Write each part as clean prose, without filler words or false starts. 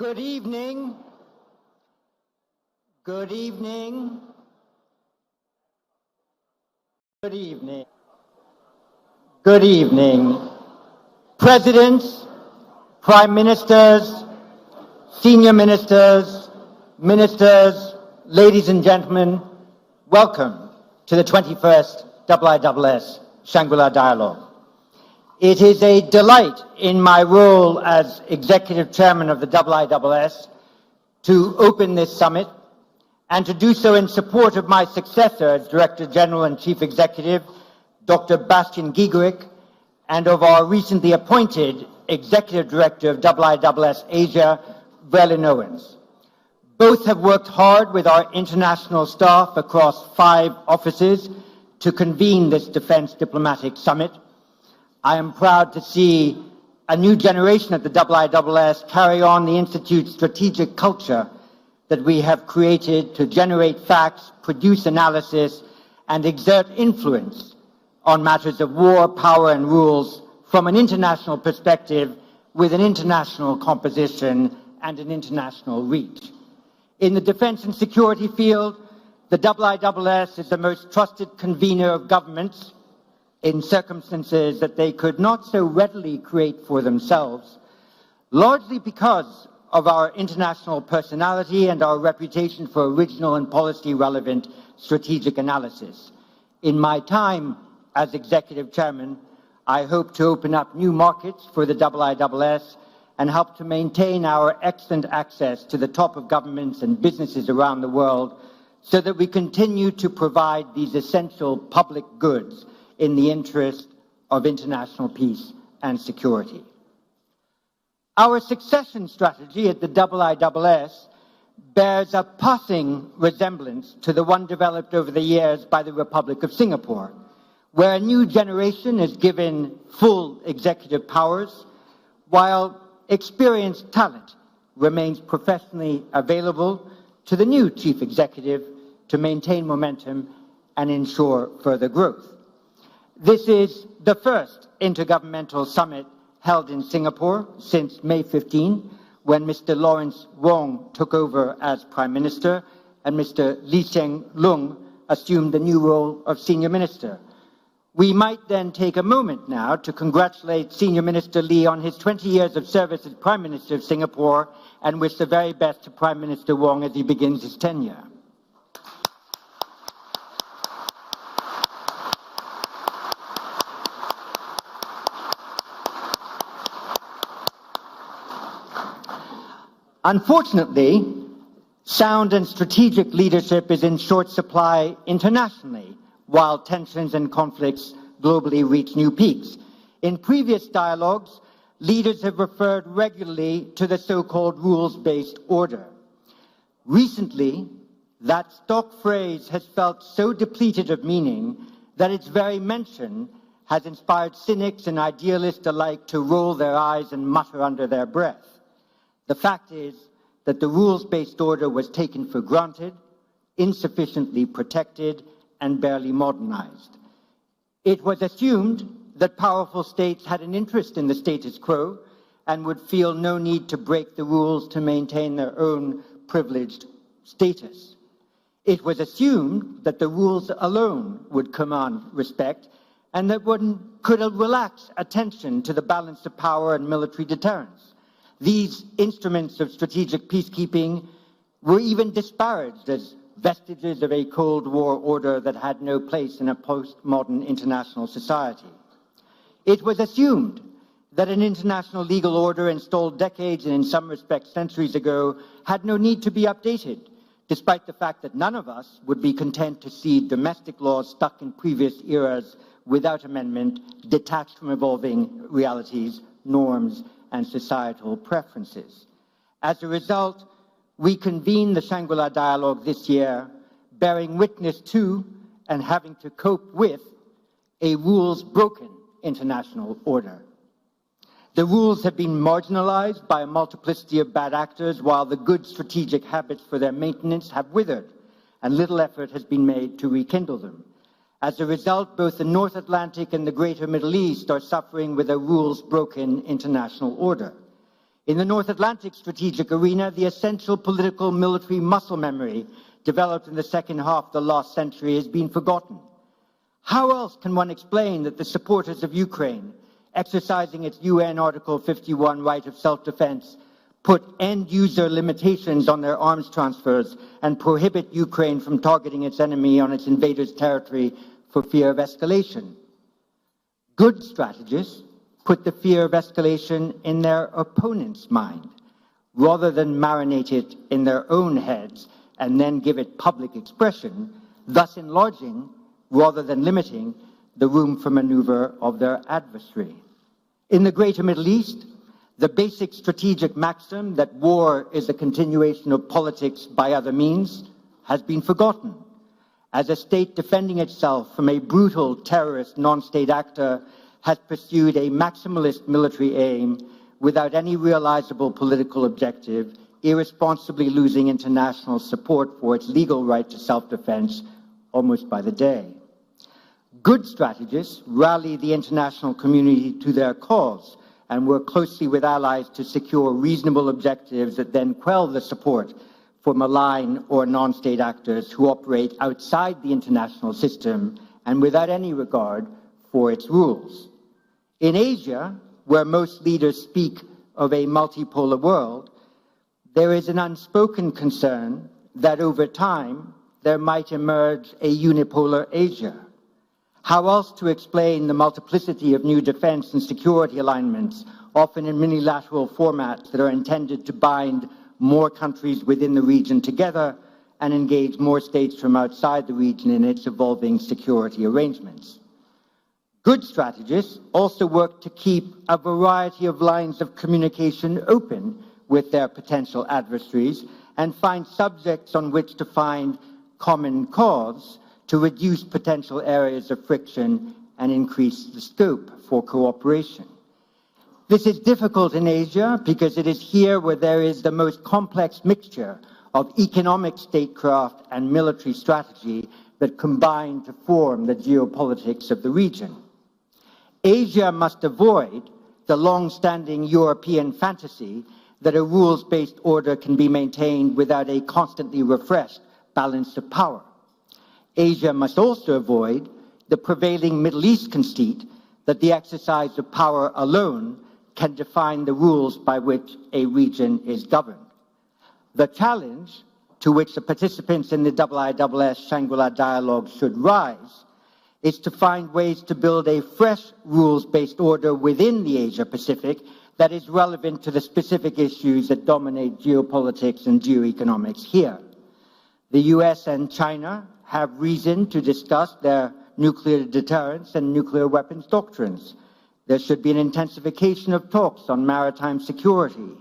Good evening. Good evening. Good evening. Good evening. Presidents, Prime Ministers, Senior Ministers, Ministers, ladies and gentlemen, welcome to the 21st IISS Shangri-La Dialogue. It is a delight in my role as Executive Chairman of the IISS to open this summit and to do so in support of my successor as Director General and Chief Executive, Dr. Bastian Giegerick, and of our recently appointed Executive Director of IISS Asia, Verlin Owens. Both have worked hard with our international staff across 5 offices to convene this Defense Diplomatic Summit. I am proud to see a new generation at the IISS carry on the Institute's strategic culture that we have created to generate facts, produce analysis, and exert influence on matters of war, power, and rules from an international perspective with an international composition and an international reach. In the defense and security field, the IISS is the most trusted convener of governments in circumstances that they could not so readily create for themselves, largely because of our international personality and our reputation for original and policy-relevant strategic analysis. In my time as Executive Chairman, I hope to open up new markets for the IISS and help to maintain our excellent access to the top of governments and businesses around the world so that we continue to provide these essential public goods in the interest of international peace and security. Our succession strategy at the IISS bears a passing resemblance to the one developed over the years by the Republic of Singapore, where a new generation is given full executive powers, while experienced talent remains professionally available to the new chief executive to maintain momentum and ensure further growth. This is the first intergovernmental summit held in Singapore since May 15, when Mr. Lawrence Wong took over as Prime Minister and Mr. Lee Hsien Loong assumed the new role of Senior Minister. We might then take a moment now to congratulate Senior Minister Lee on his 20 years of service as Prime Minister of Singapore and wish the very best to Prime Minister Wong as he begins his tenure. Unfortunately, sound and strategic leadership is in short supply internationally, while tensions and conflicts globally reach new peaks. In previous dialogues, leaders have referred regularly to the so-called rules-based order. Recently, that stock phrase has felt so depleted of meaning that its very mention has inspired cynics and idealists alike to roll their eyes and mutter under their breath. The fact is that the rules-based order was taken for granted, insufficiently protected, and barely modernized. It was assumed that powerful states had an interest in the status quo and would feel no need to break the rules to maintain their own privileged status. It was assumed that the rules alone would command respect and that one could relax attention to the balance of power and military deterrence. These instruments of strategic peacekeeping were even disparaged as vestiges of a Cold War order that had no place in a postmodern international society. It was assumed that an international legal order installed decades and in some respects centuries ago had no need to be updated, despite the fact that none of us would be content to see domestic laws stuck in previous eras without amendment, detached from evolving realities, norms, and societal preferences. As a result, we convened the Shangri-La Dialogue this year, bearing witness to and having to cope with a rules-broken international order. The rules have been marginalized by a multiplicity of bad actors, while the good strategic habits for their maintenance have withered, and little effort has been made to rekindle them. As a result, both the North Atlantic and the greater Middle East are suffering with a rules-broken international order. In the North Atlantic strategic arena, the essential political military muscle memory developed in the second half of the last century has been forgotten. How else can one explain that the supporters of Ukraine, exercising its UN Article 51 right of self-defense, put end-user limitations on their arms transfers and prohibit Ukraine from targeting its enemy on its invader's territory for fear of escalation? Good strategists put the fear of escalation in their opponent's mind, rather than marinate it in their own heads and then give it public expression, thus enlarging, rather than limiting, the room for maneuver of their adversary. In the greater Middle East, the basic strategic maxim that war is a continuation of politics by other means has been forgotten. As a state defending itself from a brutal terrorist non-state actor has pursued a maximalist military aim without any realizable political objective, irresponsibly losing international support for its legal right to self-defense almost by the day. Good strategists rally the international community to their cause and work closely with allies to secure reasonable objectives that then quell the support for malign or non-state actors who operate outside the international system and without any regard for its rules. In Asia, where most leaders speak of a multipolar world, there is an unspoken concern that over time there might emerge a unipolar Asia. How else to explain the multiplicity of new defense and security alignments, often in unilateral formats that are intended to bind more countries within the region together and engage more states from outside the region in its evolving security arrangements? Good strategists also work to keep a variety of lines of communication open with their potential adversaries and find subjects on which to find common cause to reduce potential areas of friction and increase the scope for cooperation. This is difficult in Asia because it is here where there is the most complex mixture of economic statecraft and military strategy that combine to form the geopolitics of the region. Asia must avoid the long-standing European fantasy that a rules-based order can be maintained without a constantly refreshed balance of power. Asia must also avoid the prevailing Middle East conceit that the exercise of power alone can define the rules by which a region is governed. The challenge to which the participants in the IISS Shangri-La dialogue should rise is to find ways to build a fresh rules-based order within the Asia-Pacific that is relevant to the specific issues that dominate geopolitics and geoeconomics here. The US and China have reason to discuss their nuclear deterrence and nuclear weapons doctrines. There should be an intensification of talks on maritime security,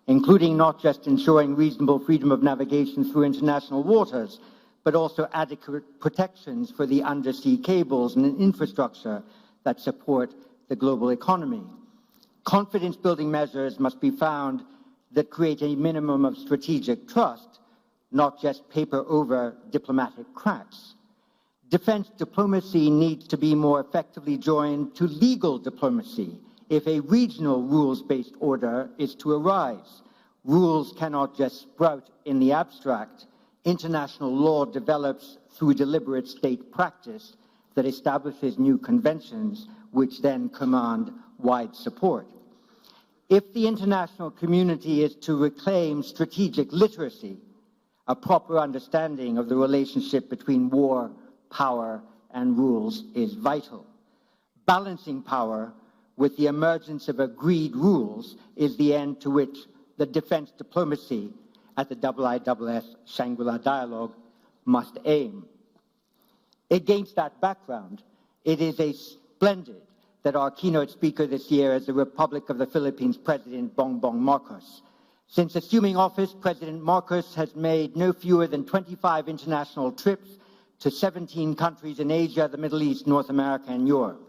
including not just ensuring reasonable freedom of navigation through international waters, but also adequate protections for the undersea cables and infrastructure that support the global economy. Confidence-building measures must be found that create a minimum of strategic trust, not just paper over diplomatic cracks. Defense diplomacy needs to be more effectively joined to legal diplomacy if a regional rules-based order is to arise. Rules cannot just sprout in the abstract. International law develops through deliberate state practice that establishes new conventions which then command wide support. If the international community is to reclaim strategic literacy, a proper understanding of the relationship between war, power, and rules is vital. Balancing power with the emergence of agreed rules is the end to which the defense diplomacy at the IISS Shangri-La dialogue must aim. Against that background, it is splendid that our keynote speaker this year is the Republic of the Philippines President Bongbong Marcos. Since assuming office, President Marcos has made no fewer than 25 international trips to 17 countries in Asia, the Middle East, North America, and Europe.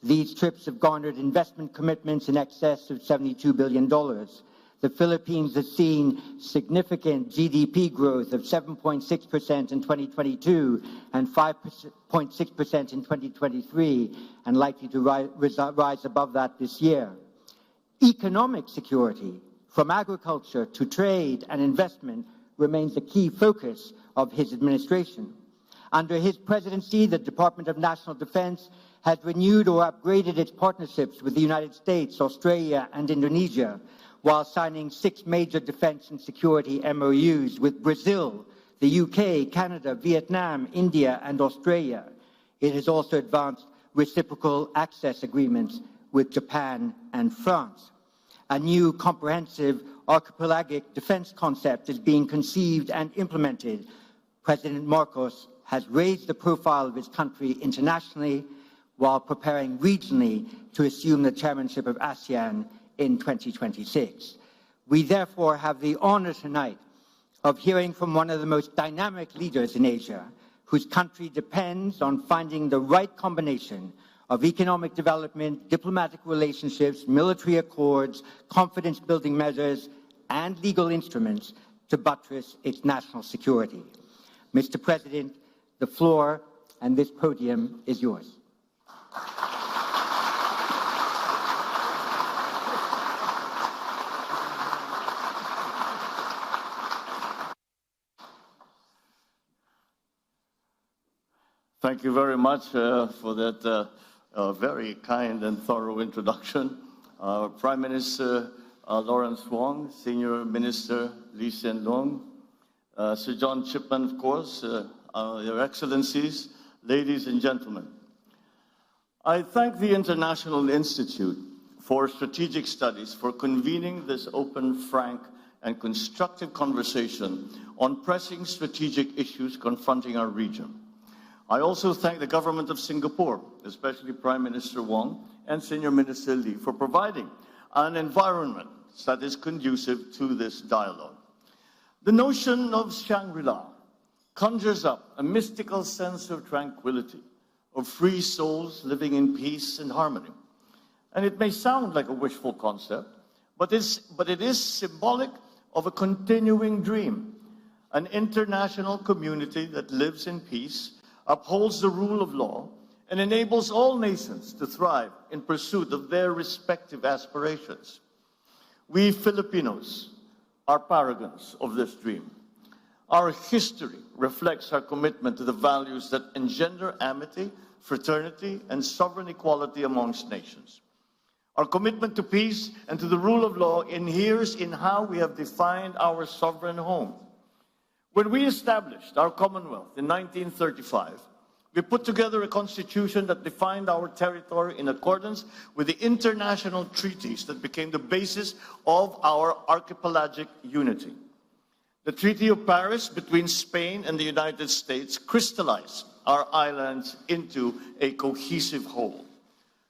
These trips have garnered investment commitments in excess of $72 billion. The Philippines has seen significant GDP growth of 7.6% in 2022 and 5.6% in 2023, and likely to rise above that this year. Economic security from agriculture to trade and investment, remains a key focus of his administration. Under his presidency, the Department of National Defense has renewed or upgraded its partnerships with the United States, Australia, and Indonesia, while signing 6 major defense and security MOUs with Brazil, the UK, Canada, Vietnam, India, and Australia. It has also advanced reciprocal access agreements with Japan and France. A new comprehensive archipelagic defense concept is being conceived and implemented. President Marcos has raised the profile of his country internationally while preparing regionally to assume the chairmanship of ASEAN in 2026. We therefore have the honor tonight of hearing from one of the most dynamic leaders in Asia, whose country depends on finding the right combination of economic development, diplomatic relationships, military accords, confidence-building measures, and legal instruments to buttress its national security. Mr. President, the floor and this podium is yours. Thank you very much for that very kind and thorough introduction. Prime Minister Lawrence Wong, Senior Minister Lee Hsien Loong, Sir John Chipman, of course, Your Excellencies, ladies and gentlemen. I thank the International Institute for Strategic Studies for convening this open, frank, and constructive conversation on pressing strategic issues confronting our region. I also thank the government of Singapore, especially Prime Minister Wong and Senior Minister Lee, for providing an environment that is conducive to this dialogue. The notion of Shangri-La conjures up a mystical sense of tranquility, of free souls living in peace and harmony. And it may sound like a wishful concept, but it is symbolic of a continuing dream, an international community that lives in peace, upholds the rule of law, and enables all nations to thrive in pursuit of their respective aspirations. We Filipinos are paragons of this dream. Our history reflects our commitment to the values that engender amity, fraternity, and sovereign equality amongst nations. Our commitment to peace and to the rule of law inheres in how we have defined our sovereign home. When we established our Commonwealth in 1935, we put together a constitution that defined our territory in accordance with the international treaties that became the basis of our archipelagic unity. The Treaty of Paris between Spain and the United States crystallized our islands into a cohesive whole.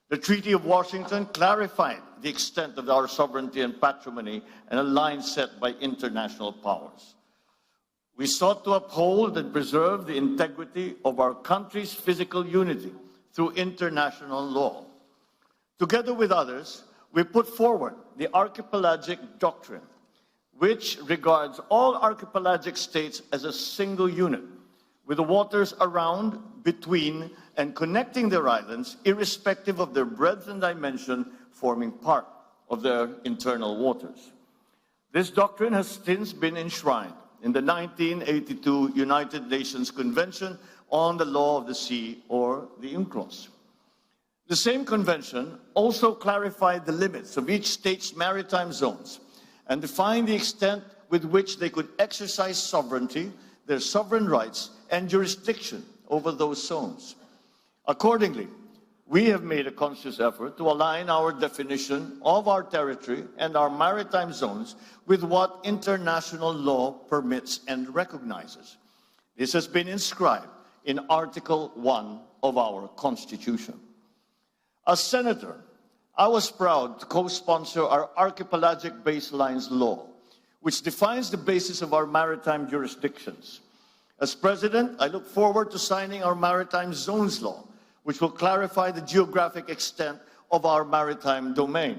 The Treaty of Washington clarified the extent of our sovereignty and patrimony and a line set by international powers. We sought to uphold and preserve the integrity of our country's physical unity through international law. Together with others, we put forward the archipelagic doctrine, which regards all archipelagic states as a single unit, with the waters around, between, and connecting their islands, irrespective of their breadth and dimension, forming part of their internal waters. This doctrine has since been enshrined in the 1982 United Nations Convention on the Law of the Sea, or the UNCLOS. The same convention also clarified the limits of each state's maritime zones and defined the extent with which they could exercise sovereignty, their sovereign rights, and jurisdiction over those zones. Accordingly, we have made a conscious effort to align our definition of our territory and our maritime zones with what international law permits and recognizes. This has been inscribed in Article 1 of our Constitution. As Senator, I was proud to co-sponsor our Archipelagic Baselines Law, which defines the basis of our maritime jurisdictions. As President, I look forward to signing our Maritime Zones Law, which will clarify the geographic extent of our maritime domain.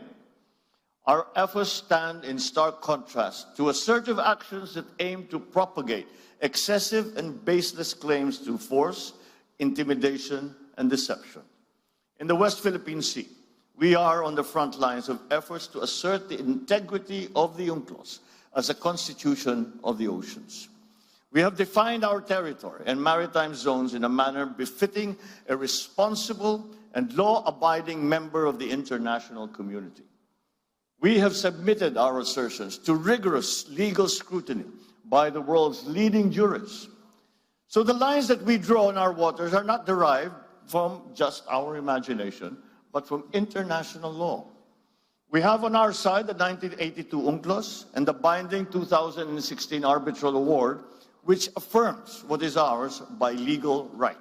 Our efforts stand in stark contrast to assertive actions that aim to propagate excessive and baseless claims through force, intimidation, and deception. In the West Philippine Sea, we are on the front lines of efforts to assert the integrity of the UNCLOS as a constitution of the oceans. We have defined our territory and maritime zones in a manner befitting a responsible and law-abiding member of the international community. We have submitted our assertions to rigorous legal scrutiny by the world's leading jurists. So the lines that we draw in our waters are not derived from just our imagination, but from international law. We have on our side the 1982 UNCLOS and the binding 2016 arbitral award, which affirms what is ours by legal right.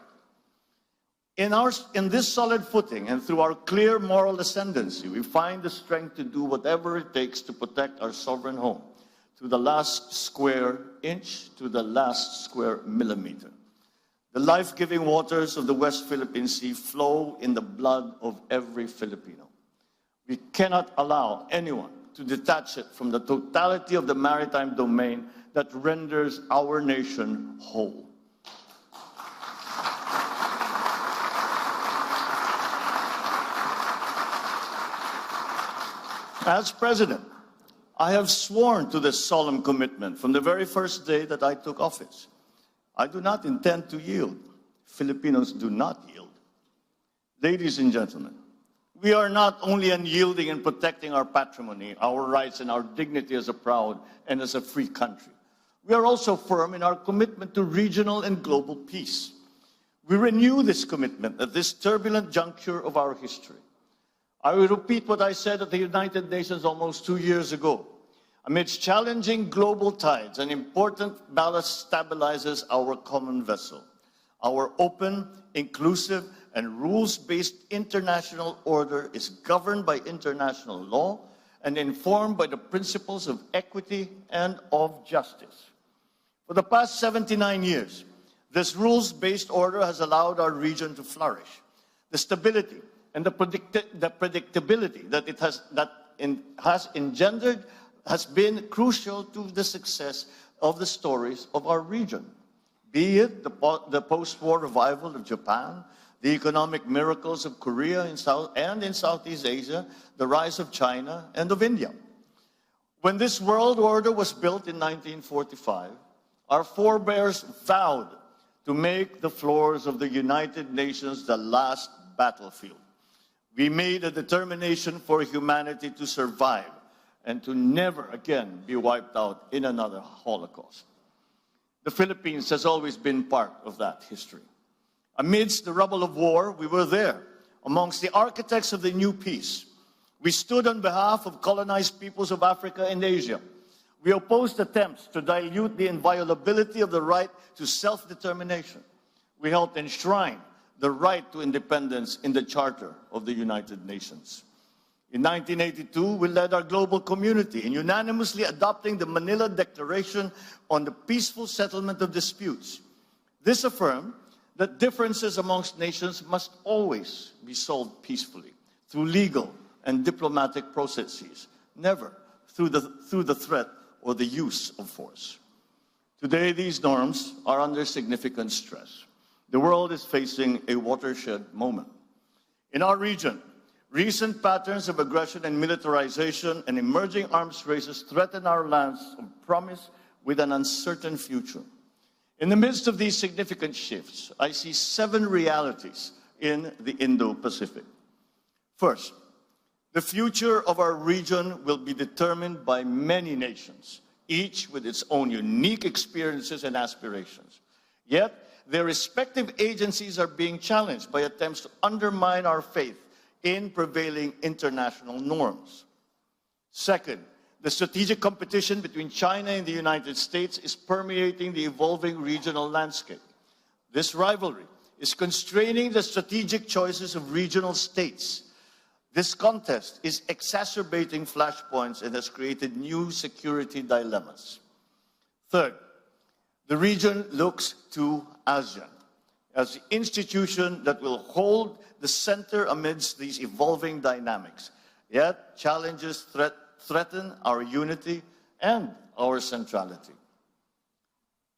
In this solid footing and through our clear moral ascendancy, we find the strength to do whatever it takes to protect our sovereign home, to the last square inch, to the last square millimeter. The life-giving waters of the West Philippine Sea flow in the blood of every Filipino. We cannot allow anyone to detach it from the totality of the maritime domain that renders our nation whole. As President, I have sworn to this solemn commitment from the very first day that I took office. I do not intend to yield. Filipinos do not yield. Ladies and gentlemen, we are not only unyielding in protecting our patrimony, our rights, and our dignity as a proud and as a free country. We are also firm in our commitment to regional and global peace. We renew this commitment at this turbulent juncture of our history. I will repeat what I said at the United Nations almost 2 years ago. Amidst challenging global tides, an important ballast stabilizes our common vessel. Our open, inclusive, and rules-based international order is governed by international law and informed by the principles of equity and of justice. For the past 79 years, this rules-based order has allowed our region to flourish. The stability and the predictability that it has engendered has been crucial to the success of the stories of our region, be it the post-war revival of Japan, the economic miracles of Korea in Southeast Asia, the rise of China and of India. When this world order was built in 1945, our forebears vowed to make the floors of the United Nations the last battlefield. We made a determination for humanity to survive and to never again be wiped out in another Holocaust. The Philippines has always been part of that history. Amidst the rubble of war, we were there, amongst the architects of the new peace. We stood on behalf of colonized peoples of Africa and Asia. We opposed attempts to dilute the inviolability of the right to self-determination. We helped enshrine the right to independence in the Charter of the United Nations. In 1982, we led our global community in unanimously adopting the Manila Declaration on the peaceful settlement of disputes. This affirmed that differences amongst nations must always be solved peacefully through legal and diplomatic processes, never through the threat or the use of force. Today, these norms are under significant stress. The world is facing a watershed moment. In our region, recent patterns of aggression and militarization and emerging arms races threaten our lands of promise with an uncertain future. In the midst of these significant shifts, I see 7 realities in the Indo-Pacific. First, the future of our region will be determined by many nations, each with its own unique experiences and aspirations. Yet, their respective agencies are being challenged by attempts to undermine our faith in prevailing international norms. Second, the strategic competition between China and the United States is permeating the evolving regional landscape. This rivalry is constraining the strategic choices of regional states. This contest is exacerbating flashpoints and has created new security dilemmas. Third, the region looks to ASEAN as the institution that will hold the center amidst these evolving dynamics. Yet, challenges threaten our unity and our centrality.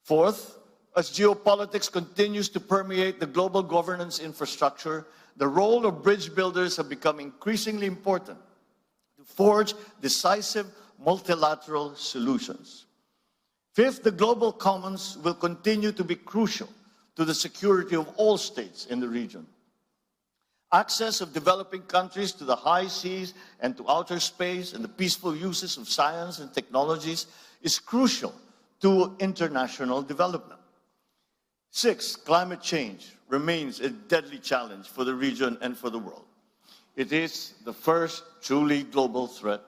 Fourth, As geopolitics continues to permeate the global governance infrastructure, the role of bridge builders have become increasingly important to forge decisive multilateral solutions. Fifth, the global commons will continue to be crucial to the security of all states in the region. Access of developing countries to the high seas and to outer space and the peaceful uses of science and technologies is crucial to international development. Sixth, climate change remains a deadly challenge for the region and for the world. It is the first truly global threat,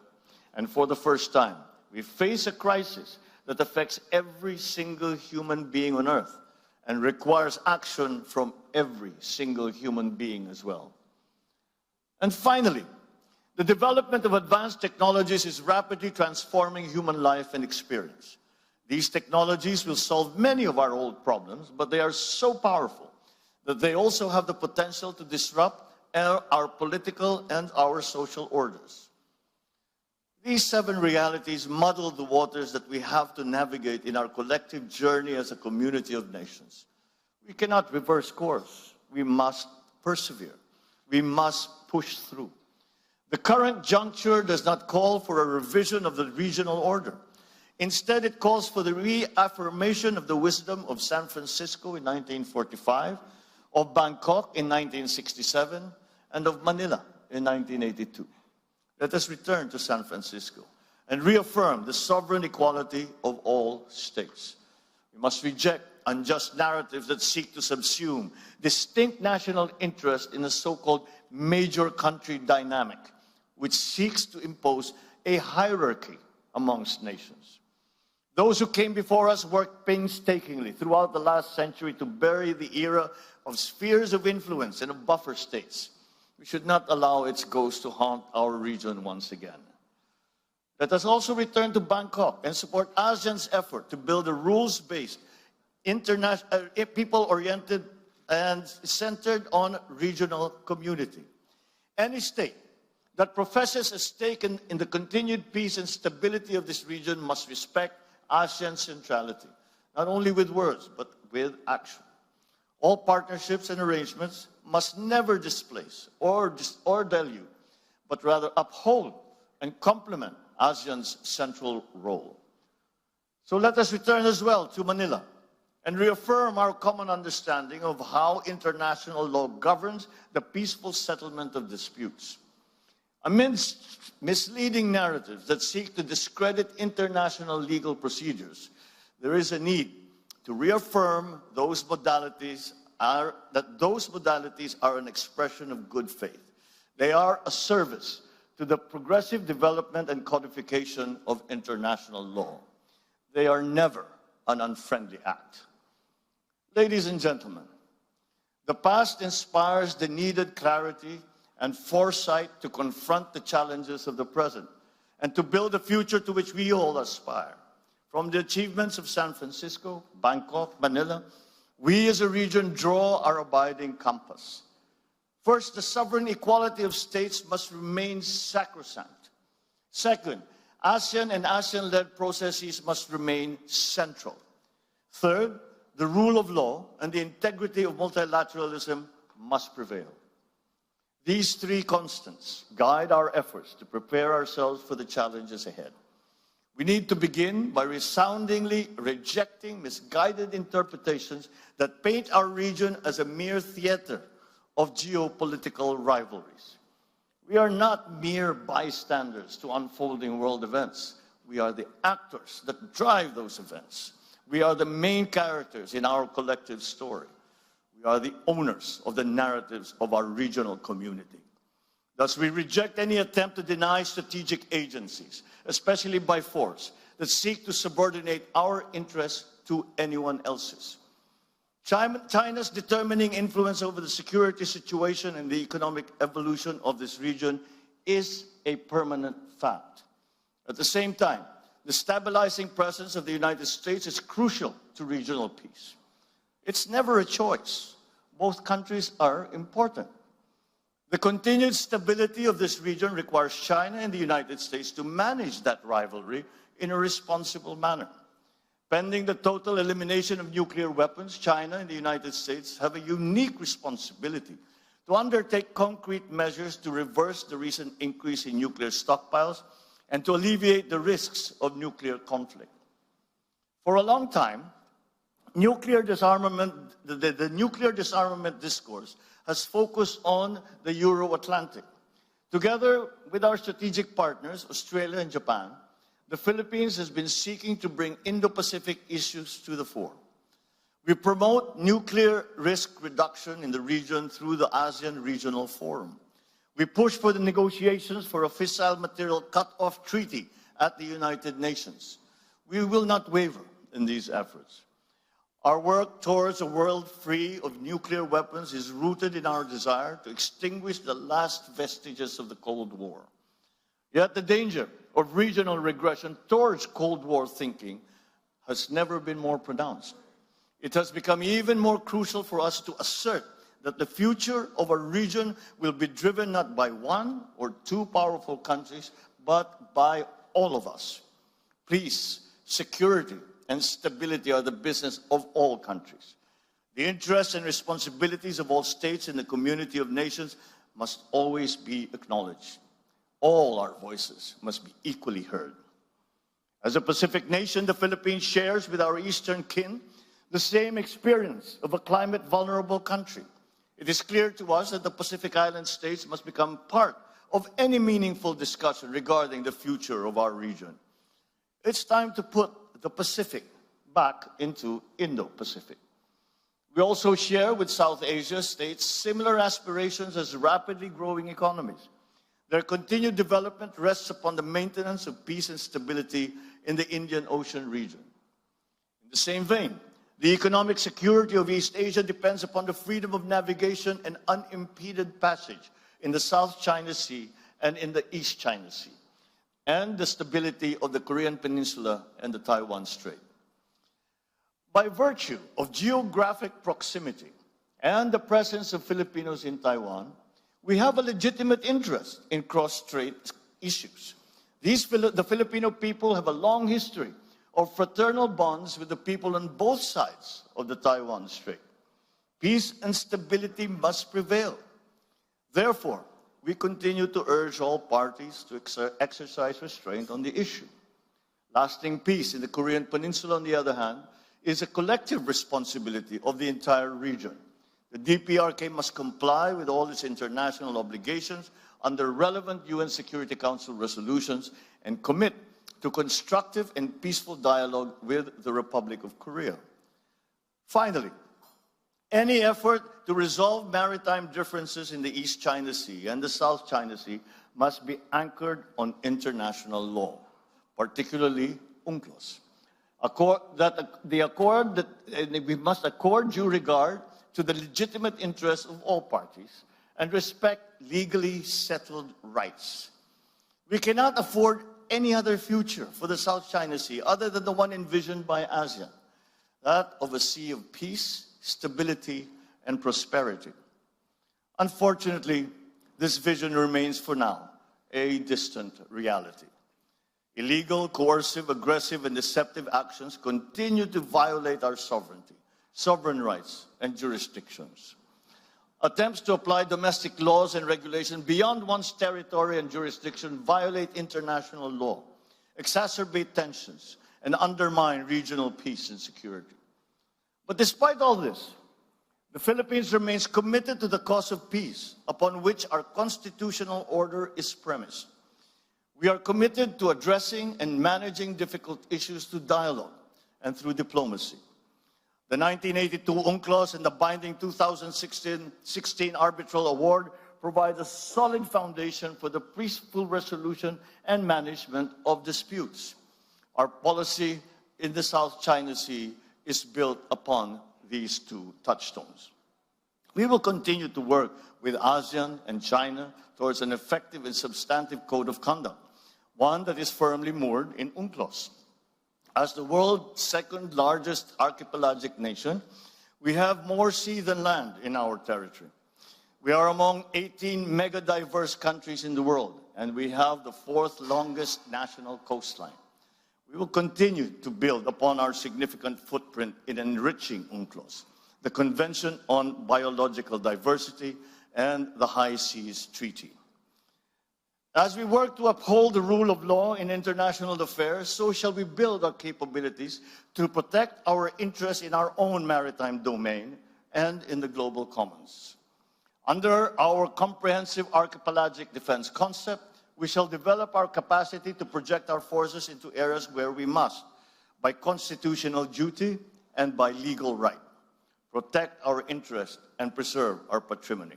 and for the first time, we face a crisis that affects every single human being on Earth and requires action from every single human being as well. And finally, the development of advanced technologies is rapidly transforming human life and experience. These technologies will solve many of our old problems, but they are so powerful that they also have the potential to disrupt our political and our social orders. These 7 realities muddle the waters that we have to navigate in our collective journey as a community of nations. We cannot reverse course. We must persevere. We must push through. The current juncture does not call for a revision of the regional order. Instead, it calls for the reaffirmation of the wisdom of San Francisco in 1945, of Bangkok in 1967, and of Manila in 1982. Let us return to San Francisco and reaffirm the sovereign equality of all states. We must reject unjust narratives that seek to subsume distinct national interest in a so-called major country dynamic, which seeks to impose a hierarchy amongst nations. Those who came before us worked painstakingly throughout the last century to bury the era of spheres of influence and of buffer states. We should not allow its ghost to haunt our region once again. Let us also return to Bangkok and support ASEAN's effort to build a rules-based, people-oriented, and centered on regional community. Any state that professes a stake in the continued peace and stability of this region must respect ASEAN centrality, not only with words, but with action. All partnerships and arrangements must never displace or dilute, but rather uphold and complement ASEAN's central role. So let us return as well to Manila and reaffirm our common understanding of how international law governs the peaceful settlement of disputes. Amidst misleading narratives that seek to discredit international legal procedures, there is a need to reaffirm those modalities are an expression of good faith. They are a service to the progressive development and codification of international law. They are never an unfriendly act. Ladies and gentlemen, the past inspires the needed clarity and foresight to confront the challenges of the present and to build a future to which we all aspire. From the achievements of San Francisco, Bangkok, Manila, we as a region draw our abiding compass. First, the sovereign equality of states must remain sacrosanct. Second, ASEAN and ASEAN-led processes must remain central. Third, the rule of law and the integrity of multilateralism must prevail. These 3 constants guide our efforts to prepare ourselves for the challenges ahead. We need to begin by resoundingly rejecting misguided interpretations that paint our region as a mere theater of geopolitical rivalries. We are not mere bystanders to unfolding world events. We are the actors that drive those events. We are the main characters in our collective story. We are the owners of the narratives of our regional community. Thus, we reject any attempt to deny strategic agencies, especially by force, that seek to subordinate our interests to anyone else's. China's determining influence over the security situation and the economic evolution of this region is a permanent fact. At the same time, the stabilizing presence of the United States is crucial to regional peace. It's never a choice. Both countries are important. The continued stability of this region requires China and the United States to manage that rivalry in a responsible manner. Pending the total elimination of nuclear weapons, China and the United States have a unique responsibility to undertake concrete measures to reverse the recent increase in nuclear stockpiles and to alleviate the risks of nuclear conflict. For a long time, nuclear disarmament, the nuclear disarmament discourse has focused on the Euro-Atlantic. Together with our strategic partners, Australia and Japan, the Philippines has been seeking to bring Indo-Pacific issues to the fore. We promote nuclear risk reduction in the region through the ASEAN Regional Forum. We push for the negotiations for a fissile material cut-off treaty at the United Nations. We will not waver in these efforts. Our work towards a world free of nuclear weapons is rooted in our desire to extinguish the last vestiges of the Cold War. Yet the danger of regional regression towards Cold War thinking has never been more pronounced. It has become even more crucial for us to assert that the future of our region will be driven not by one or two powerful countries, but by all of us. Peace, security, and stability are the business of all countries. The interests and responsibilities of all states in the community of nations must always be acknowledged. All our voices must be equally heard. As a Pacific nation, the Philippines shares with our eastern kin the same experience of a climate-vulnerable country. It is clear to us that the Pacific Island states must become part of any meaningful discussion regarding the future of our region. It's time to put the Pacific back into Indo-Pacific. We also share with South Asia states similar aspirations as rapidly growing economies. Their continued development rests upon the maintenance of peace and stability in the Indian Ocean region. In the same vein, the economic security of East Asia depends upon the freedom of navigation and unimpeded passage in the South China Sea and in the East China Sea, and the stability of the Korean Peninsula and the Taiwan Strait. By virtue of geographic proximity and the presence of Filipinos in Taiwan, we have a legitimate interest in cross-strait issues. The Filipino people have a long history of fraternal bonds with the people on both sides of the Taiwan Strait. Peace and stability must prevail. Therefore, we continue to urge all parties to exercise restraint on the issue. Lasting peace in the Korean Peninsula, on the other hand, is a collective responsibility of the entire region. The DPRK must comply with all its international obligations under relevant UN Security Council resolutions and commit to constructive and peaceful dialogue with the Republic of Korea. Finally, any effort to resolve maritime differences in the East China Sea and the South China Sea must be anchored on international law, particularly UNCLOS. We must accord due regard to the legitimate interests of all parties and respect legally settled rights. We cannot afford any other future for the South China Sea other than the one envisioned by ASEAN, that of a sea of peace, stability, and prosperity. Unfortunately, this vision remains for now a distant reality. Illegal, coercive, aggressive, and deceptive actions continue to violate our sovereignty, sovereign rights, and jurisdictions. Attempts to apply domestic laws and regulations beyond one's territory and jurisdiction violate international law, exacerbate tensions, and undermine regional peace and security. But despite all this, the Philippines remains committed to the cause of peace upon which our constitutional order is premised. We are committed to addressing and managing difficult issues through dialogue and through diplomacy. The 1982 UNCLOS and the binding 2016 arbitral award provide a solid foundation for the peaceful resolution and management of disputes. Our policy in the South China Sea is built upon these two touchstones. We will continue to work with ASEAN and China towards an effective and substantive code of conduct, one that is firmly moored in UNCLOS. As the world's second largest archipelagic nation, we have more sea than land in our territory. We are among 18 mega-diverse countries in the world, and we have the fourth longest national coastline. We will continue to build upon our significant footprint in enriching UNCLOS, the Convention on Biological Diversity, and the High Seas Treaty. As we work to uphold the rule of law in international affairs, so shall we build our capabilities to protect our interests in our own maritime domain and in the global commons. Under our comprehensive archipelagic defense concept, we shall develop our capacity to project our forces into areas where we must, by constitutional duty and by legal right, protect our interest and preserve our patrimony.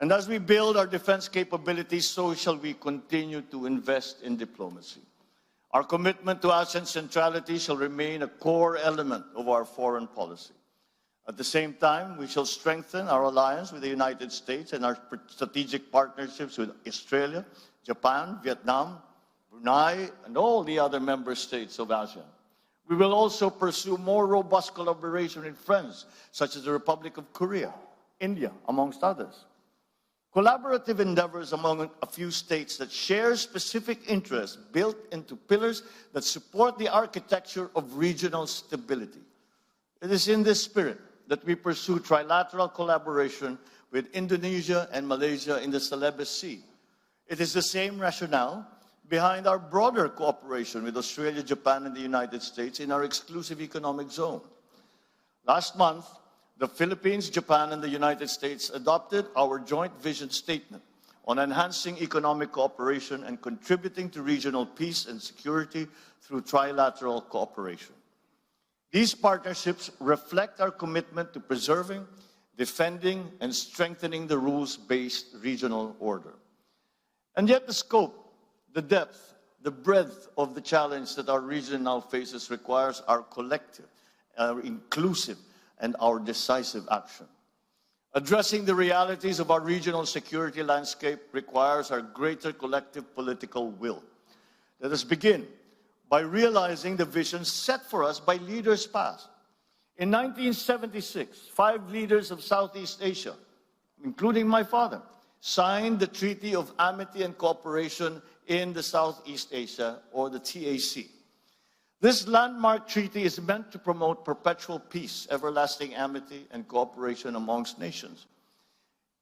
And as we build our defense capabilities, so shall we continue to invest in diplomacy. Our commitment to ASEAN centrality shall remain a core element of our foreign policy. At the same time, we shall strengthen our alliance with the United States and our strategic partnerships with Australia, Japan, Vietnam, Brunei, and all the other member states of ASEAN. We will also pursue more robust collaboration with friends, such as the Republic of Korea, India, amongst others. Collaborative endeavors among a few states that share specific interests built into pillars that support the architecture of regional stability. It is in this spirit that we pursue trilateral collaboration with Indonesia and Malaysia in the Celebes Sea. It is the same rationale behind our broader cooperation with Australia, Japan, and the United States in our exclusive economic zone. Last month, the Philippines, Japan, and the United States adopted our joint vision statement on enhancing economic cooperation and contributing to regional peace and security through trilateral cooperation. These partnerships reflect our commitment to preserving, defending, and strengthening the rules-based regional order. And yet the scope, the depth, the breadth of the challenge that our region now faces requires our collective, our inclusive, and our decisive action. Addressing the realities of our regional security landscape requires our greater collective political will. Let us begin by realizing the vision set for us by leaders past. In 1976, 5 leaders of Southeast Asia, including my father, signed the Treaty of Amity and Cooperation in the Southeast Asia, or the TAC. This landmark treaty is meant to promote perpetual peace, everlasting amity, and cooperation amongst nations.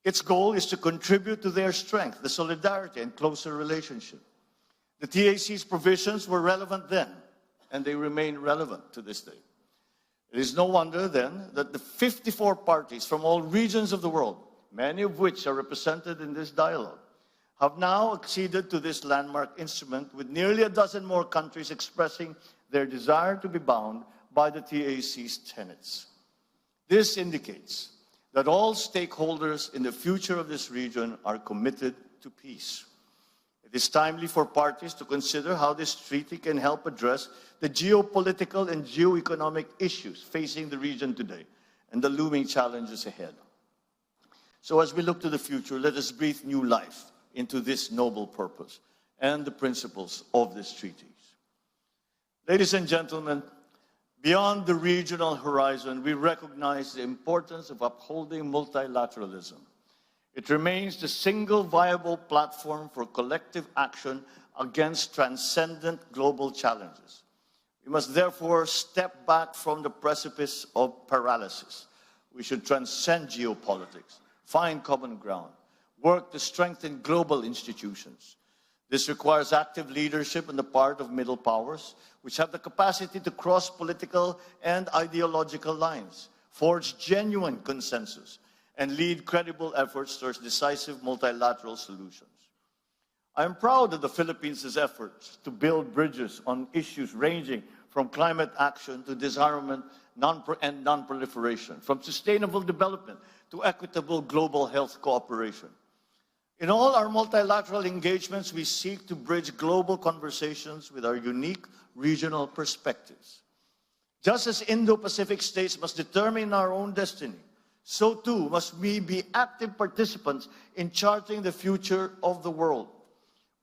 Its goal is to contribute to their strength, the solidarity, and closer relationship. The TAC's provisions were relevant then, and they remain relevant to this day. It is no wonder then that the 54 parties from all regions of the world, many of which are represented in this dialogue, have now acceded to this landmark instrument, with nearly a dozen more countries expressing their desire to be bound by the TAC's tenets. This indicates that all stakeholders in the future of this region are committed to peace. It is timely for parties to consider how this treaty can help address the geopolitical and geoeconomic issues facing the region today and the looming challenges ahead. So as we look to the future, let us breathe new life into this noble purpose and the principles of this treaty. Ladies and gentlemen, beyond the regional horizon, we recognize the importance of upholding multilateralism. It remains the single viable platform for collective action against transcendent global challenges. We must therefore step back from the precipice of paralysis. We should transcend geopolitics, find common ground, work to strengthen global institutions. This requires active leadership on the part of middle powers, which have the capacity to cross political and ideological lines, forge genuine consensus, and lead credible efforts towards decisive multilateral solutions. I am proud of the Philippines' efforts to build bridges on issues ranging from climate action to disarmament and non-proliferation, from sustainable development to equitable global health cooperation. In all our multilateral engagements, we seek to bridge global conversations with our unique regional perspectives. Just as Indo-Pacific states must determine our own destiny, so too must we be active participants in charting the future of the world.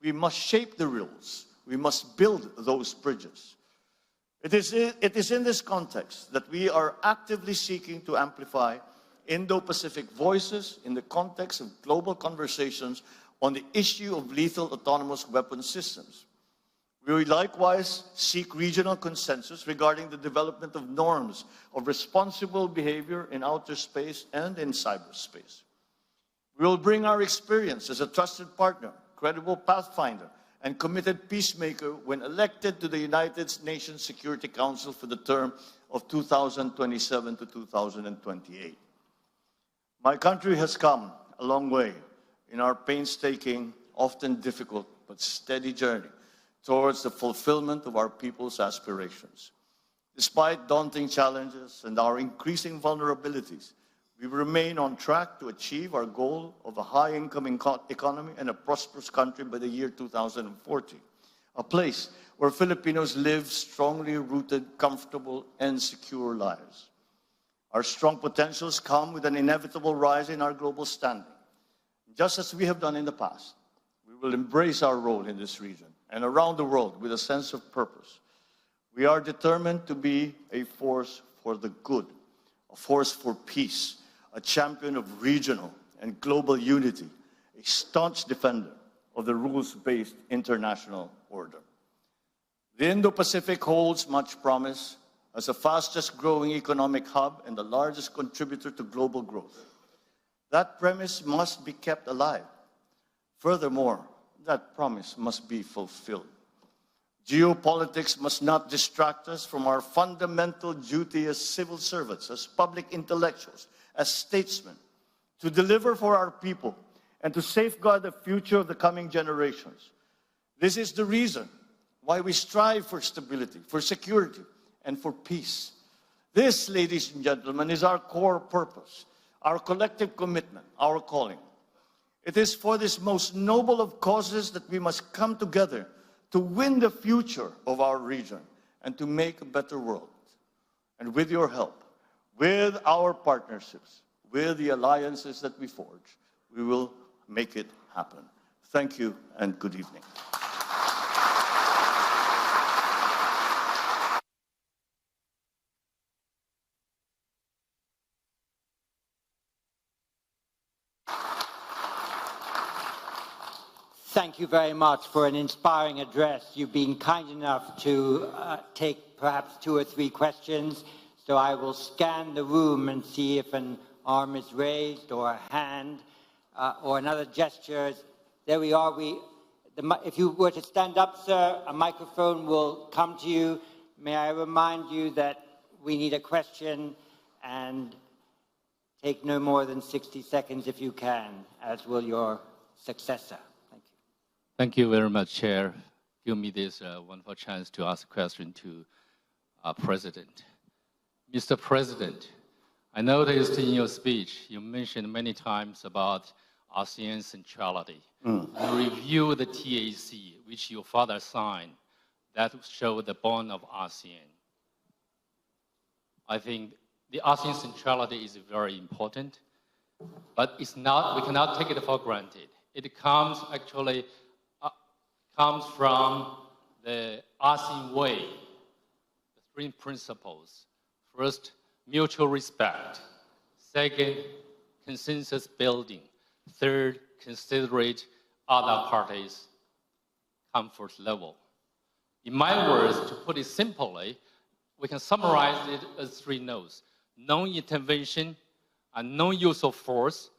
We must shape the rules. We must build those bridges. It is in this context that we are actively seeking to amplify Indo-Pacific voices in the context of global conversations on the issue of lethal autonomous weapon systems. We likewise seek regional consensus regarding the development of norms of responsible behavior in outer space and in cyberspace. We will bring our experience as a trusted partner, credible pathfinder, and committed peacemaker when elected to the United Nations Security Council for the term of 2027 to 2028. My country has come a long way in our painstaking, often difficult, but steady journey towards the fulfillment of our people's aspirations. Despite daunting challenges and our increasing vulnerabilities, we remain on track to achieve our goal of a high-income economy and a prosperous country by the year 2040, a place where Filipinos live strongly rooted, comfortable, and secure lives. Our strong potentials come with an inevitable rise in our global standing. Just as we have done in the past, we will embrace our role in this region and around the world with a sense of purpose. We are determined to be a force for the good, a force for peace, a champion of regional and global unity, a staunch defender of the rules-based international order. The Indo-Pacific holds much promise as the fastest growing economic hub and the largest contributor to global growth. That premise must be kept alive. Furthermore, that promise must be fulfilled. Geopolitics must not distract us from our fundamental duty as civil servants, as public intellectuals, as statesmen, to deliver for our people and to safeguard the future of the coming generations. This is the reason why we strive for stability, for security, and for peace. This, ladies and gentlemen, is our core purpose, our collective commitment, our calling. It is for this most noble of causes that we must come together to win the future of our region and to make a better world. And with your help, with our partnerships, with the alliances that we forge, we will make it happen. Thank you and good evening. Thank you very much for an inspiring address. You've been kind enough to take perhaps 2 or 3 questions. So I will scan the room and see if an arm is raised or a hand or another gesture. There we are. If you were to stand up, sir, a microphone will come to you. May I remind you that we need a question and take no more than 60 seconds if you can, as will your successor. Thank you. Thank you very much, Chair. Give me this wonderful chance to ask a question to our President. Mr. President, I noticed in your speech you mentioned many times about ASEAN centrality. You review the TAC, which your father signed, that showed the bond of ASEAN. I think the ASEAN centrality is very important, but it's not, we cannot take it for granted. It comes actually comes from the ASEAN way, the 3 principles. First, mutual respect. Second, consensus building. Third, considerate other parties' comfort level. In my words, to put it simply, we can summarize it as 3 no's: non-intervention, and non-use of force,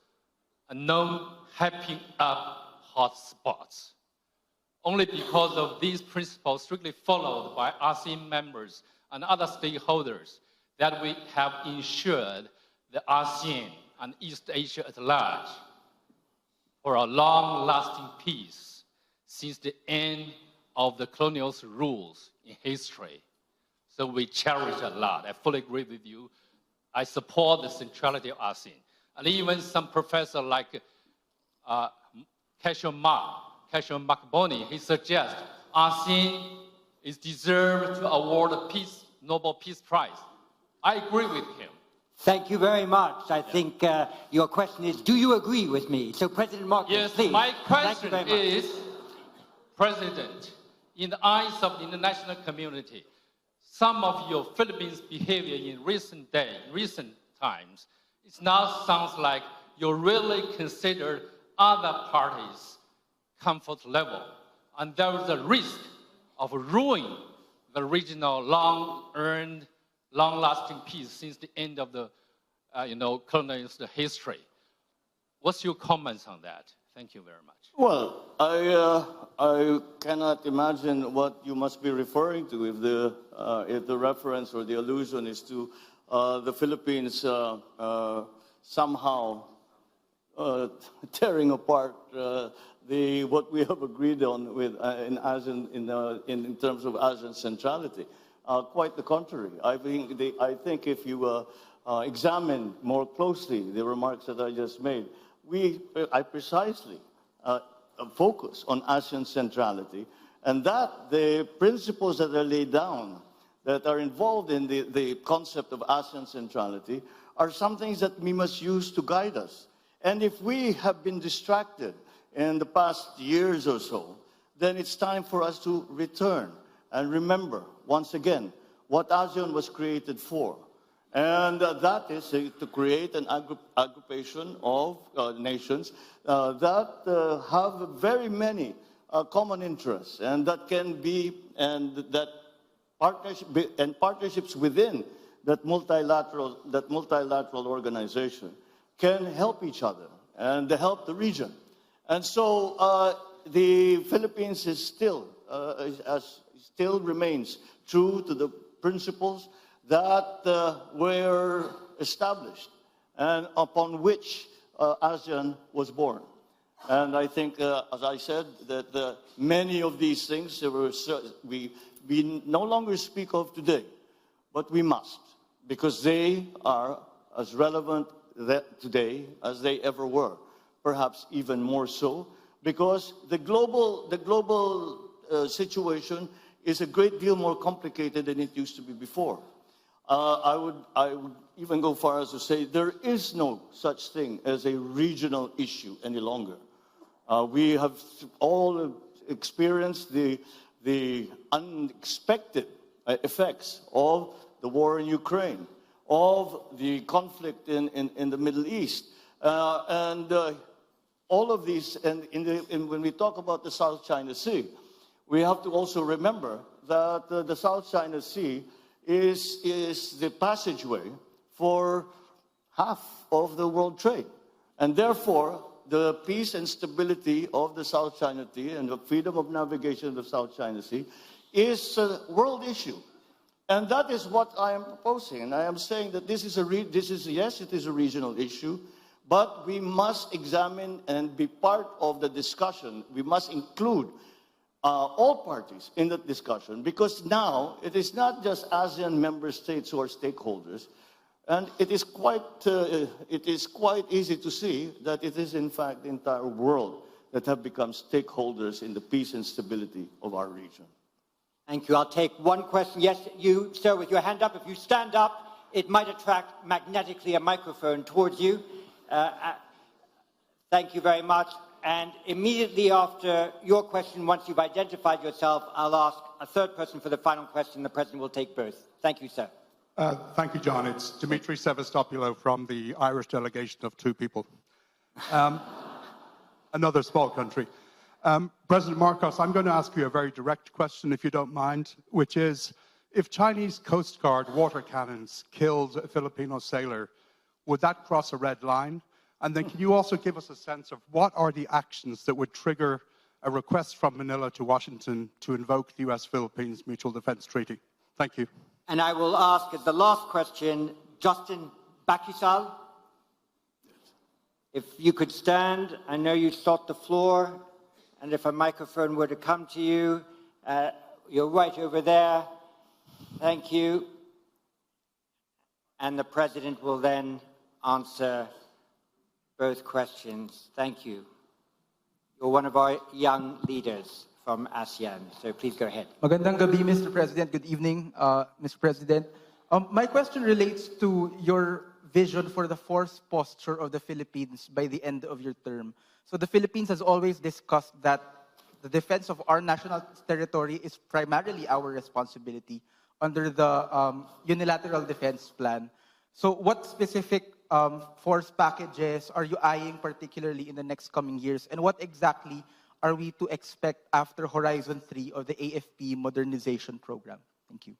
and non-hyping up hot spots. Only because of these principles strictly followed by ASEAN members and other stakeholders that we have ensured the ASEAN and East Asia at large for a long-lasting peace since the end of the colonial rules in history. So we cherish a lot. I fully agree with you. I support the centrality of ASEAN. And even some professor like Cashion Makboni, he suggests ASEAN is deserved to award a Nobel Peace Prize. I agree with him. Thank you very much. I think your question is, do you agree with me? So President Marcos, yes, please. My question is, President, in the eyes of the international community, some of your Philippines' behavior in recent times, it now sounds like you really consider other parties' comfort level. And there is a risk of ruining the regional long-earned, long-lasting peace since the end of the colonialist history. What's your comments on that? Thank you very much. Well, I cannot imagine what you must be referring to if the reference or the allusion is to the Philippines somehow tearing apart what we have agreed on with in ASEAN in terms of ASEAN centrality. Quite the contrary. I think if you examine more closely the remarks that I just made, I precisely focus on ASEAN centrality, and that the principles that are laid down that are involved in the concept of ASEAN centrality are some things that we must use to guide us. And if we have been distracted in the past years or so, then it's time for us to return and remember, once again, what ASEAN was created for. And that is to create an aggregation of nations that have very many common interests, and that can be, and that partnerships within that multilateral organization can help each other and help the region. And so the Philippines is still remains true to the principles that were established and upon which ASEAN was born. And I think, as I said, that many of these things we no longer speak of today, but we must, because they are as relevant today as they ever were, perhaps even more so, because the global situation is a great deal more complicated than it used to be before. I would even go far as to say there is no such thing as a regional issue any longer. We have all experienced the unexpected effects of the war in Ukraine, of the conflict in the Middle East, and all of these. And when we talk about the South China Sea, we have to also remember that the South China Sea is the passageway for half of the world trade. And therefore, the peace and stability of the South China Sea and the freedom of navigation of the South China Sea is a world issue. And that is what I am proposing. And I am saying that yes, it is a regional issue, but we must examine and be part of the discussion. We must include all parties in that discussion, because now it is not just ASEAN member states who are stakeholders, and it is quite easy to see that it is in fact the entire world that have become stakeholders in the peace and stability of our region. Thank you. I'll take one question. Yes, you, sir, with your hand up. If you stand up, it might attract magnetically a microphone towards you. Thank you very much. And immediately after your question, once you've identified yourself, I'll ask a third person for the final question. The President will take both. Thank you, sir. Thank you, John. It's Dimitri Sevastopoulos from the Irish delegation of two people. Another small country. President Marcos, I'm going to ask you a very direct question, if you don't mind, which is, if Chinese Coast Guard water cannons killed a Filipino sailor, would that cross a red line? And then can you also give us a sense of what are the actions that would trigger a request from Manila to Washington to invoke the U.S.-Philippines Mutual Defense Treaty? Thank you. And I will ask as the last question, Justin Bakisal. If you could stand, I know you sought the floor, and if a microphone were to come to you, you're right over there. Thank you. And the President will then answer both questions. Thank you. You're one of our young leaders from ASEAN, so please go ahead. Magandang gabi, Mr. President. Good evening, Mr. President. My question relates to your vision for the force posture of the Philippines by the end of your term. So the Philippines has always discussed that the defense of our national territory is primarily our responsibility under the unilateral defense plan. So what specific force packages are you eyeing particularly in the next coming years, and what exactly are we to expect after Horizon 3 of the AFP modernization program? Thank you.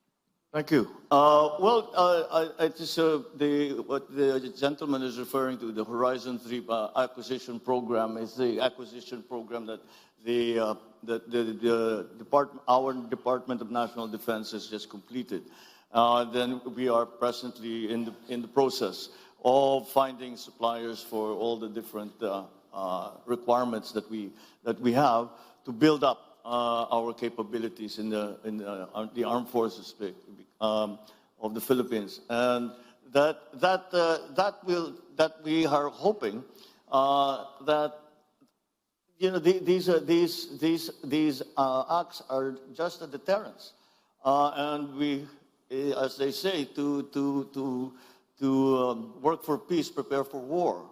Thank you. It is what the gentleman is referring to, the Horizon 3 acquisition program, is the acquisition program that our Department of National Defense has just completed. Then we are presently in the process of finding suppliers for all the different requirements that we have to build up our capabilities in the armed forces of the Philippines, and that we are hoping that these acts are just a deterrence, and we, as they say, to work for peace, prepare for war,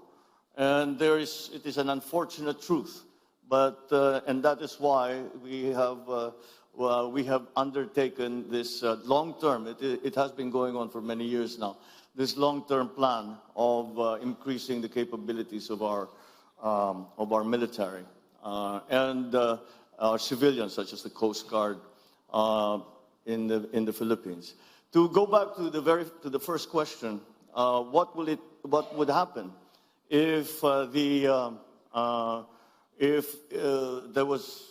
and it is an unfortunate truth. But and that is why we have undertaken this long-term. It has been going on for many years now. This long-term plan of increasing the capabilities of our military and our civilians, such as the Coast Guard in the Philippines. To go back to the first question, what would happen if there was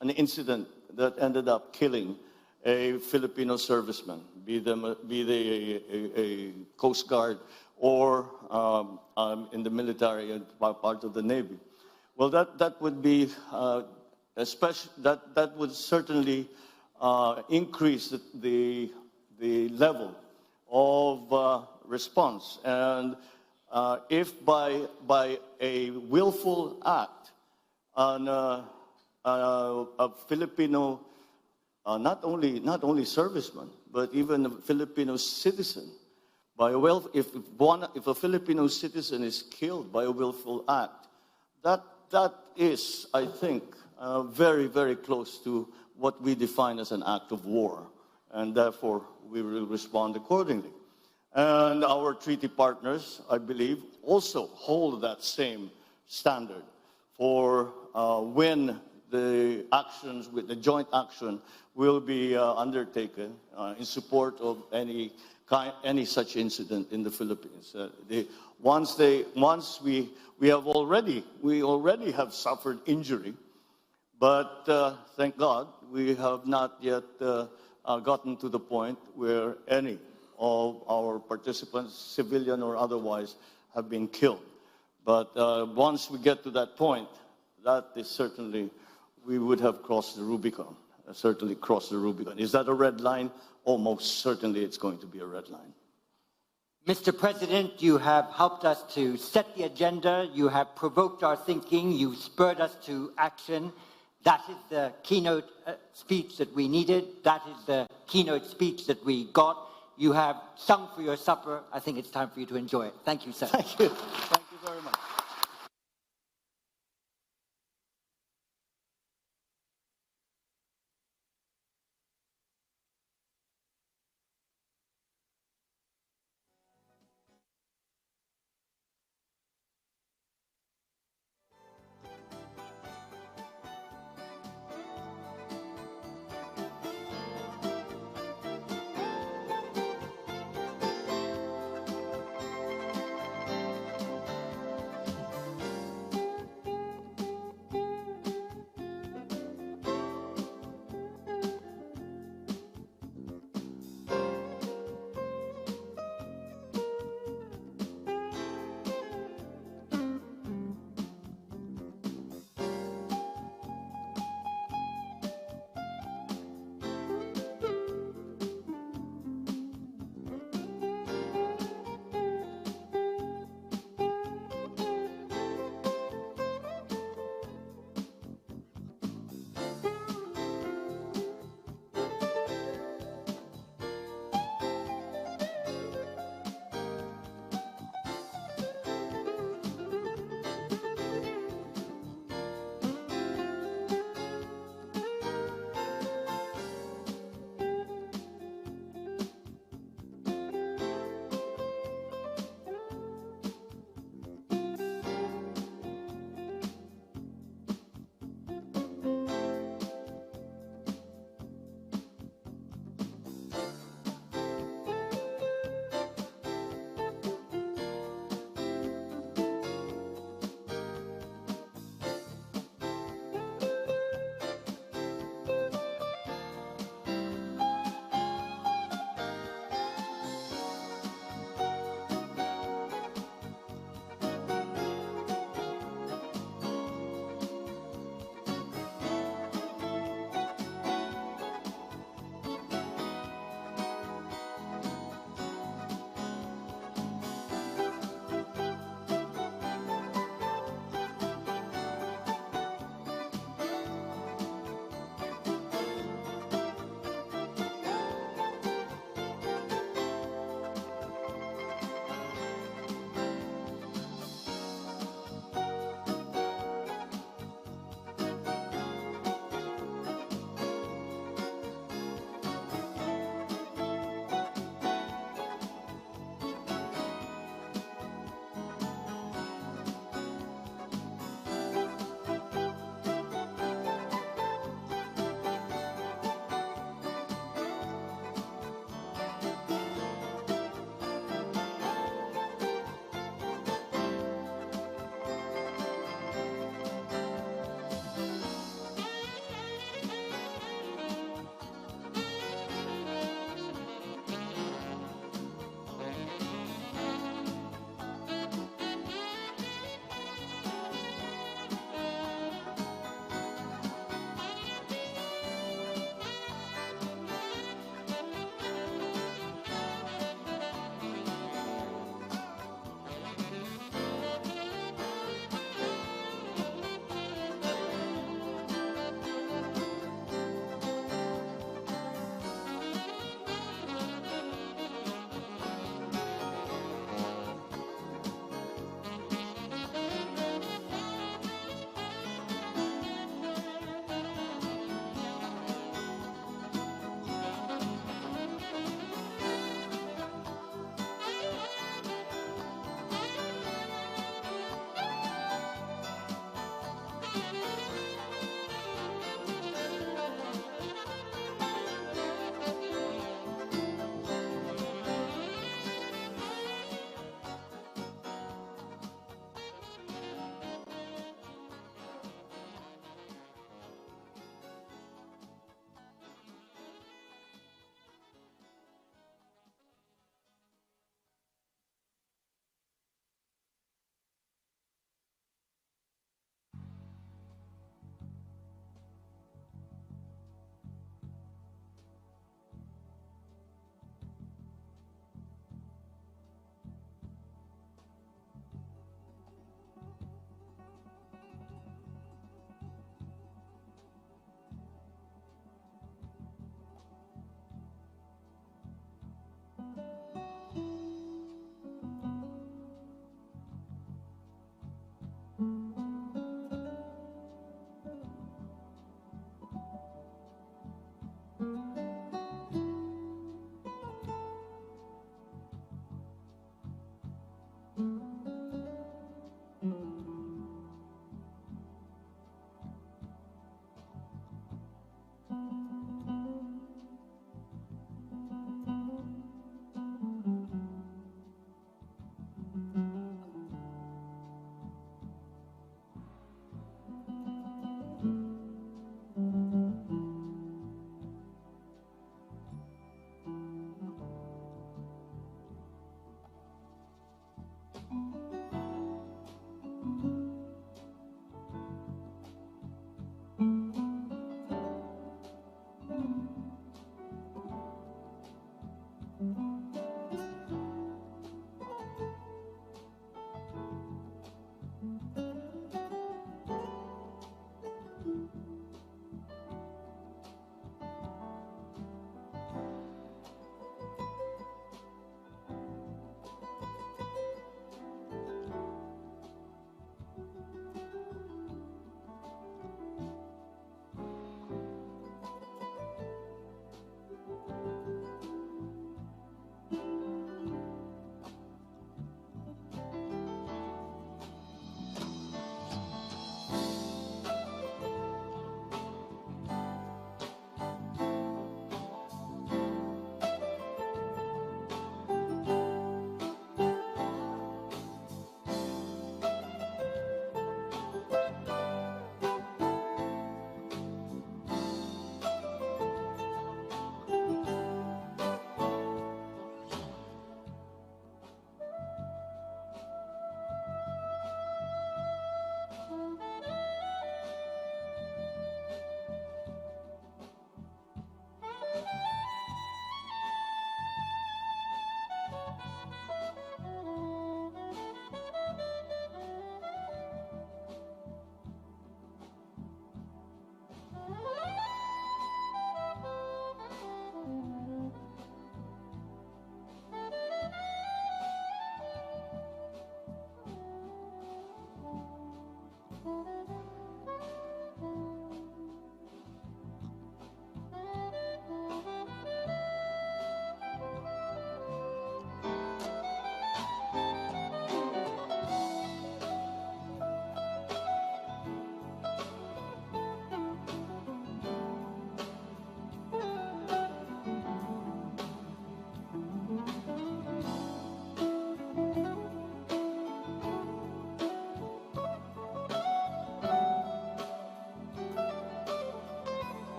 an incident that ended up killing a Filipino serviceman, be they a Coast Guard or in the military and part of the Navy? Well, that would be that would certainly increase the level of response, and if by a willful act on a Filipino, not only serviceman, but even a Filipino citizen, if a Filipino citizen is killed by a willful act, that is, I think, very, very close to what we define as an act of war, and therefore we will respond accordingly. And our treaty partners, I believe, also hold that same standard for when the actions, with the joint action, will be undertaken in support of any such incident in the Philippines. Once we already have suffered injury, but thank God we have not yet gotten to the point where any of our participants, civilian or otherwise, have been killed. But once we get to that point, that is certainly, we would have crossed the Rubicon, certainly crossed the Rubicon. Is that a red line? Almost certainly it's going to be a red line. Mr. President, you have helped us to set the agenda. You have provoked our thinking. You've spurred us to action. That is the keynote speech that we needed. That is the keynote speech that we got. You have sung for your supper. I think it's time for you to enjoy it. Thank you, sir. Thank you. Thank you very much.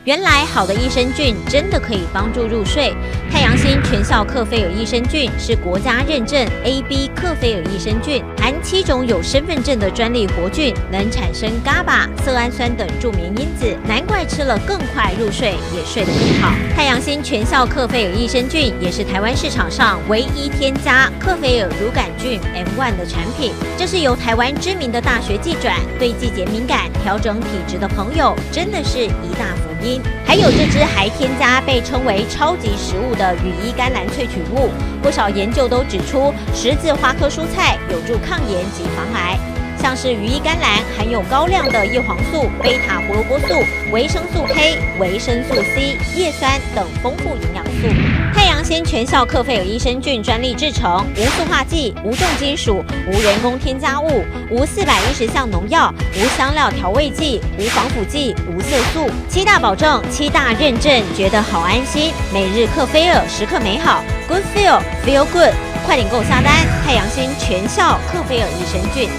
原来好的益生菌真的可以帮助入睡。太阳星全效克菲尔益生菌是国家认证 AB 克菲尔益生菌，含7种有身份证的专利活菌，能产生 GABA、色氨酸等助眠因子，难怪吃了更快入睡，也睡得更好。太阳星全效克菲尔益生菌也是台湾市场上唯一添加克菲尔乳杆菌 M1 的产品，这是由台湾知名的大学季转，对季节敏感、调整体质的朋友真的是一大福音。还有这支还添加被称为超级食物的羽衣甘蓝萃取物，不少研究都指出，十字花科蔬菜有助抗炎及防癌。像是羽衣甘蓝含有高量的叶黄素、贝塔胡萝卜素、维生素 K、维生素 C、叶酸等丰富营养素。太阳星全效克菲尔益生菌专利制成，无塑化剂、无重金属、无人工添加物、无410项农药、无香料调味剂、无防腐剂、无色素，7大保证、7大认证，觉得好安心。每日克菲尔，时刻美好 ，Good feel，feel good，快点给我下单！太阳星全效克菲尔益生菌。